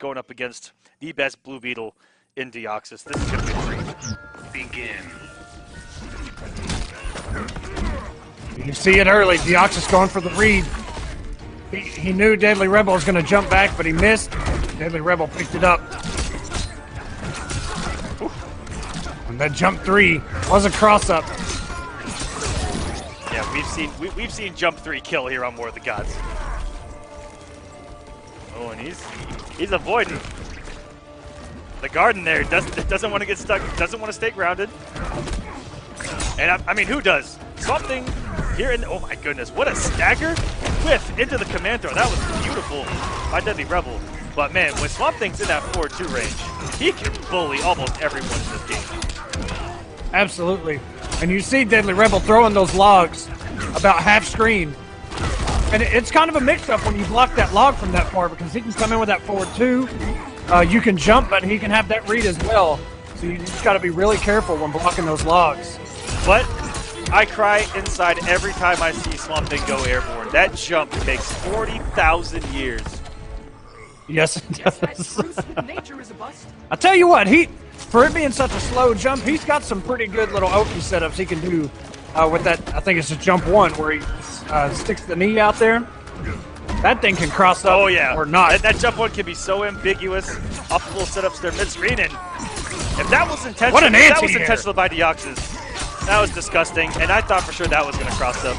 going up against the best Blue Beetle in Deoxys. This is going to be a treat. Begin. You see it early. Deoxys going for the read. He knew DeadlyxRebel was going to jump back, but he missed. DeadlyxRebel picked it up. And that jump 3 was a cross-up. Yeah, we've seen jump 3 kill here on War of the Gods. Oh, and he's avoiding. The garden there doesn't want to get stuck, doesn't want to stay grounded. And I mean, who does? Swamp Thing here in, oh my goodness, what a stagger whiff into the command throw. That was beautiful by DeadlyxRebel. But man, when Swamp Thing's in that 4-2 range, he can bully almost everyone in this game. Absolutely. And you see DeadlyxRebel throwing those logs about half screen. And it's kind of a mix-up when you block that log from that far, because he can come in with that 4-2. You can jump, but he can have that read as well. So you just got to be really careful when blocking those logs. But I cry inside every time I see Swamp Thing go airborne. That jump takes 40,000 years. Yes, it does. I tell you what, for it being such a slow jump, he's got some pretty good little Oki setups he can do with that. I think it's a jump 1 where he sticks the knee out there. That thing can cross up or not. That jump 1 can be so ambiguous. Off full setups there mid-screen, and if that was intentional, by Deoxys, that was disgusting, and I thought for sure that was going to cross up.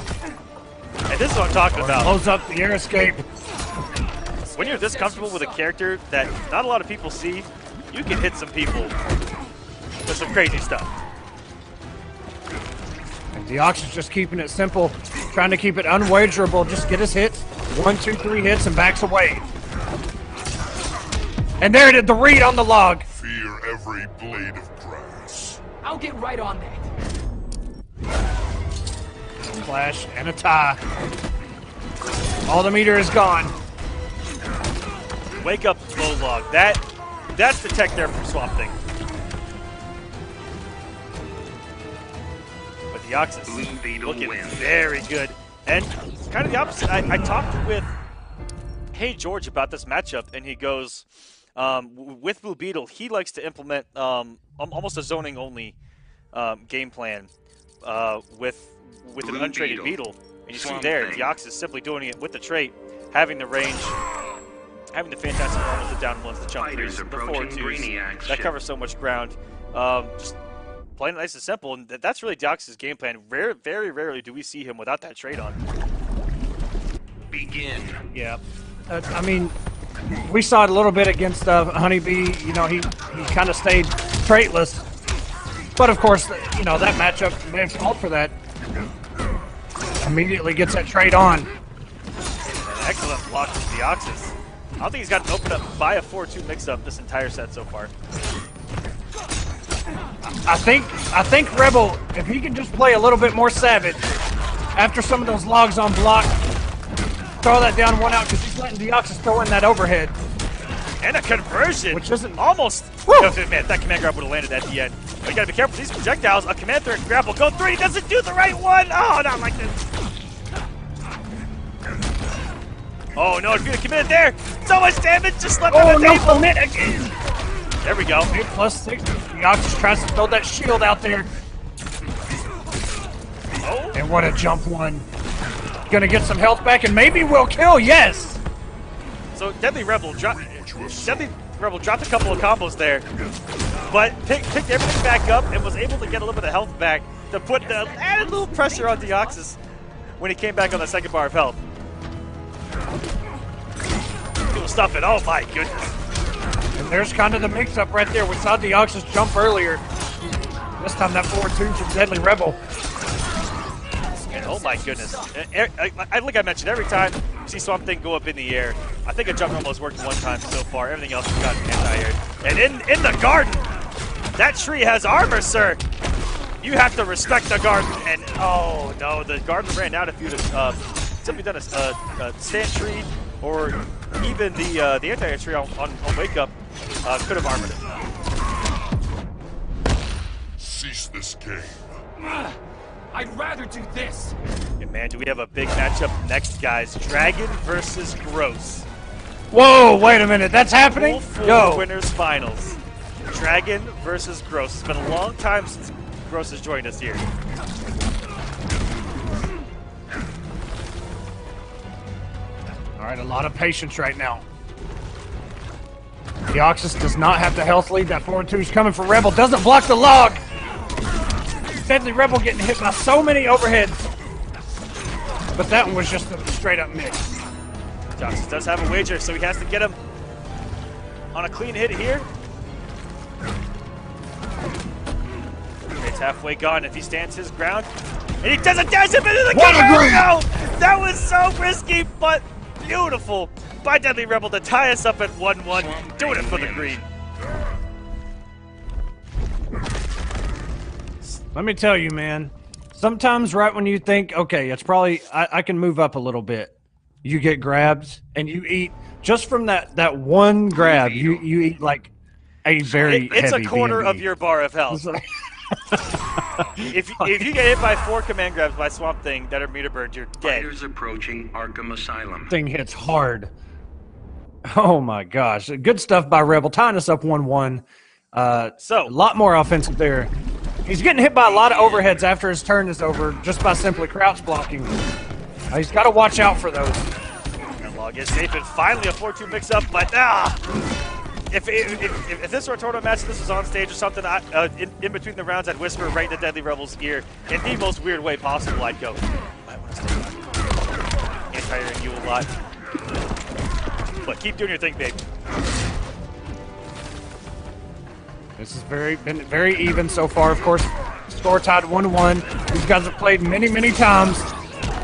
And this is what I'm talking about. Close up the air escape. When you're this comfortable with a character that not a lot of people see, you can hit some people with some crazy stuff. And Deoxys just keeping it simple, trying to keep it unwagerable. Just get his hits, 1, 2, 3 hits, and backs away. And there it is, the read on the log. Fear every blade of grass. I'll get right on that. Clash and a tie. All the meter is gone. Wake up, low log. That's the tech there from Swamp Thing. But Deoxys looking very good. And kind of the opposite. I talked with Hey George about this matchup, and he goes, with Blue Beetle, he likes to implement almost a zoning-only game plan with an untraded Beetle. And you see there, Deoxys simply doing it with the trait, having the range, having the fantastic normals, the down ones, the jump 3s, the 4-2s. That covers so much ground. Just playing it nice and simple, and that's really Deoxys' game plan. Very rarely do we see him without that trait on. Begin. Yeah. I mean, we saw it a little bit against Honeybee. You know, he kind of stayed traitless. But of course, you know, that matchup may have called for that. Immediately gets that trait on. An excellent block from Deoxys. I don't think he's gotten opened up by a 4-2 mix-up this entire set so far. I think Rebel, if he can just play a little bit more savage after some of those logs on block, throw that down 1 out, because he's letting Deoxys throw in that overhead. And a conversion, which isn't almost. Man, that command grab would have landed at the end. But you gotta be careful with these projectiles. A command threat grab will go through. He doesn't do the right one. Oh, not like this. Oh no, if you commit there, so much damage just left on the table. Commit again. There we go. 8+6. Deoxys tries to throw that shield out there. Oh. And what a jump 1. Gonna get some health back, and maybe we'll kill. Yes. So DeadlyxRebel dropped a couple of combos there, but picked everything back up and was able to get a little bit of health back to put the added little pressure on Deoxys when he came back on the second bar of health. Cool stuff, and oh my goodness. And there's kind of the mix-up right there. We saw Deoxys jump earlier. This time that 4-2 from DeadlyxRebel. And oh my goodness. Like I mentioned, every time you see Swamp Thing go up in the air, I think a jump normal has worked 1 time so far. Everything else has gotten anti-air. And in the garden, that tree has armor, sir. You have to respect the garden. And oh no, the garden ran out if you'd have simply done a stand tree, or even the anti-air tree on wake up could have armored it. Cease this game. I'd rather do this. And man, do we have a big matchup next, guys. Dragon versus Gross. Whoa, wait a minute. That's happening? Full Yo. winners finals. Dragon versus Gross. It's been a long time since Gross has joined us here. All right, a lot of patience right now. Deoxys does not have the health lead. That 4-2 is coming for Rebel. Doesn't block the log. Deadly Rebel getting hit by so many overheads. But that one was just a straight up mix. Deoxys does have a wager, so he has to get him on a clean hit here. It's halfway gone if he stands his ground. And he doesn't dash him into the cover! No! That was so risky, but beautiful by Deadly Rebel to tie us up at 1-1. Doing it for the green. Let me tell you, man. Sometimes right when you think, okay, it's probably, I can move up a little bit, you get grabs, and you eat, just from that one grab, you eat like a very It's heavy a quarter B&B. of your bar of health. If you get hit by 4 command grabs by Swamp Thing that are meter burned, you're dead. Fighters approaching Arkham Asylum. Thing hits hard. Oh my gosh. Good stuff by Rebel, tying us up 1-1. So A lot more offensive there. He's getting hit by a lot of overheads after his turn is over just by simply crouch blocking. He's got to watch out for those. that log is safe, and finally a 4-2 mix-up, but if this were a tournament match, this was on stage or something, in between the rounds, I'd whisper right into Deadly Rebel's ear in the most weird way possible. I'd go, might want to stay back. Anti-airing you a lot. But keep doing your thing, babe. This has been very even so far. Of course, score tied 1-1. These guys have played many, many times.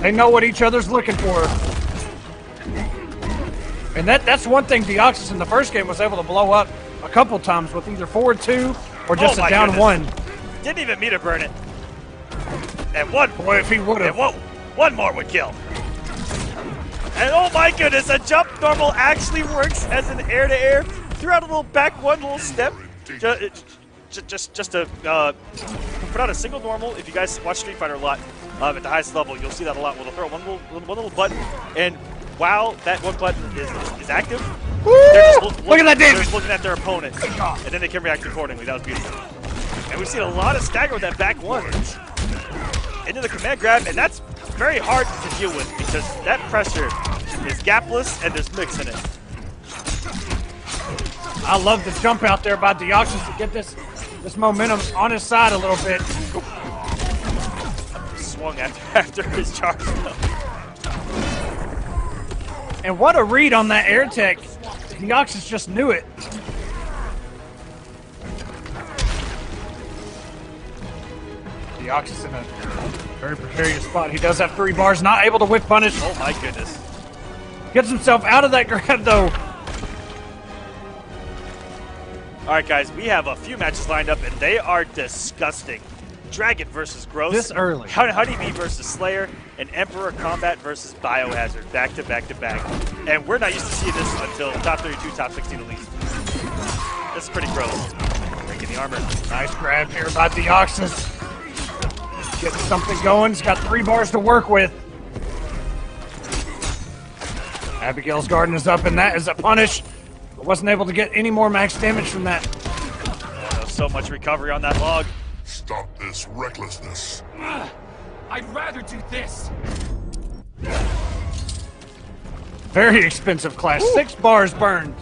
They know what each other's looking for. And that's one thing Deoxys in the first game was able to blow up a couple times with either 4-2 or just a down goodness. 1. Didn't even meter burn it. And one, Boy, if he would have. one more would kill. And oh my goodness, a jump normal actually works as an air-to-air. Threw out a little back one little step. Just to put out a single normal. If you guys watch Street Fighter a lot at the highest level, you'll see that a lot. Where they'll throw one little button, and while that one button is active, they're just Look at that damage! They're just looking at their opponent, and then they can react accordingly. That was beautiful. And we've seen a lot of stagger with that back one into the command grab, and that's very hard to deal with because that pressure is gapless and there's mix in it. I love the jump out there by Deoxys to get this momentum on his side a little bit. Swung after his charge though. And what a read on that air tech. Deoxys just knew it. Deoxys in a very precarious spot. He does have 3 bars, not able to whiff punish. Oh my goodness. Gets himself out of that grab though. All right, guys, we have a few matches lined up, and they are disgusting. Dragon versus Gross. This early. Honeybee versus Slayer, and Emperor Combat versus Biohazard, back to back to back. And we're not used to seeing this until top 32, top 16 at least. This is pretty gross. Breaking the armor. Nice grab here by Deoxys. Getting something going. He's got 3 bars to work with. Abigail's Garden is up, and that is a punish. But wasn't able to get any more max damage from that. Oh, so much recovery on that log. Stop this recklessness. I'd rather do this. Very expensive class. 6 bars burned.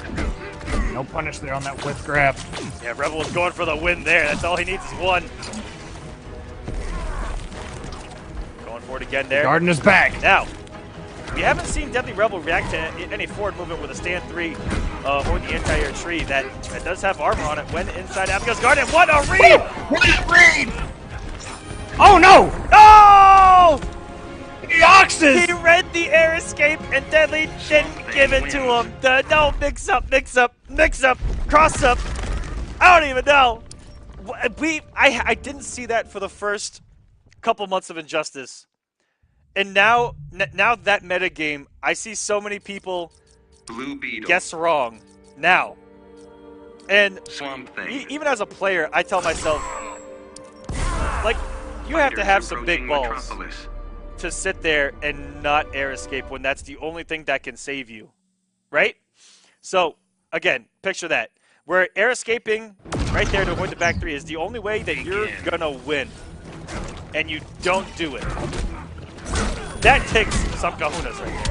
No punish there on that whiff grab. Yeah, Rebel was going for the win there. That's all he needs is 1. Going for it again there. Garden is back. Now, we haven't seen Deadly Rebel react to any forward movement with a stand 3 or the entire tree that does have armor on it when inside Abigail's Garden. What a read! What a read! Oh no! No! Deoxys! He read the air escape and Deadly didn't give it to him. No, mix up, cross up. I don't even know. I didn't see that for the first couple months of Injustice. And now that meta game, I see so many people Blue Beetle. guess wrong now. And Swamp Thing. even as a player, I tell myself, like, you have to have some big Approaching balls Metropolis. to sit there and not air escape when that's the only thing that can save you, right? So, again, picture that. Where air escaping right there to avoid the back three is the only way that you're going to win. And you don't do it. That takes some kahunas right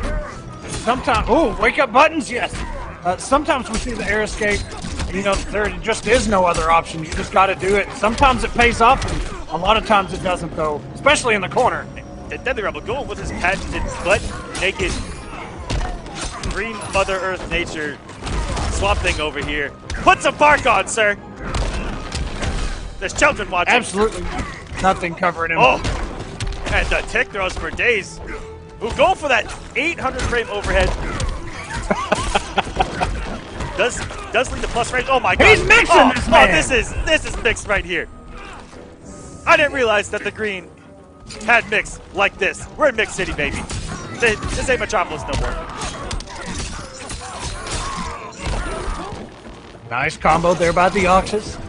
there. Sometimes, oh, wake up buttons, yes. Sometimes we see the air escape. You know, there just is no other option. You just got to do it. Sometimes it pays off, and a lot of times it doesn't, though, especially in the corner. The DeadlyxRebel going with his patented butt-naked green Mother Earth nature swamp thing over here. Put some bark on, sir. There's children watching. Absolutely nothing covering him. Oh, and the tick throws for days. Who go for that 800 frame overhead. does lead to plus range. Oh my god. He's mixing this man. Oh, this is mixed right here. I didn't realize that the green had mix like this. We're in Mix City, baby. This ain't Metropolis no more. Nice combo there by Deoxys.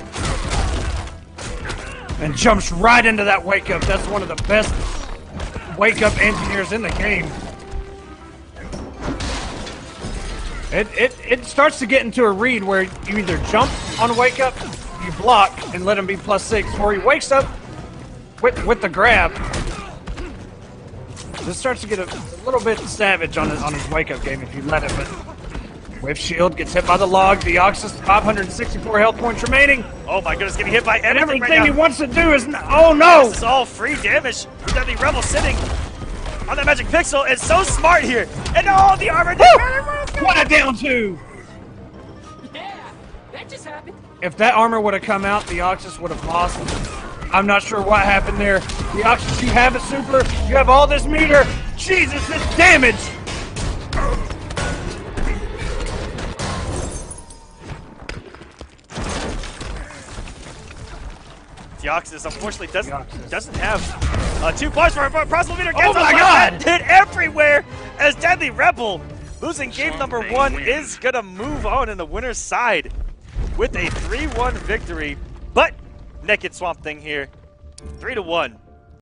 And jumps right into that wake up. That's one of the best wake up engineers in the game. It starts to get into a read where you either jump on a wake up, you block and let him be +6, or he wakes up with the grab. This starts to get a little bit savage on his wake up game if you let it. But Whiff Shield gets hit by the log. Deoxys, 564 health points remaining. Oh my goodness, getting hit by And everything everything right he now. wants to do is, oh no! This is all free damage. DeadlyxRebel sitting on that magic pixel is so smart here. And all the armor. What a down two! Yeah, that just happened. If that armor would have come out, Deoxys would have lost. I'm not sure what happened there. Deoxys, you have a super. You have all this meter. Jesus, this damage! Deoxys unfortunately doesn't have 2 bars for a possible meter. Oh my god! Hit everywhere as DeadlyxRebel losing game number 1 is gonna move on in the winner's side with a 3-1 victory. But Naked Swamp Thing here, 3-1.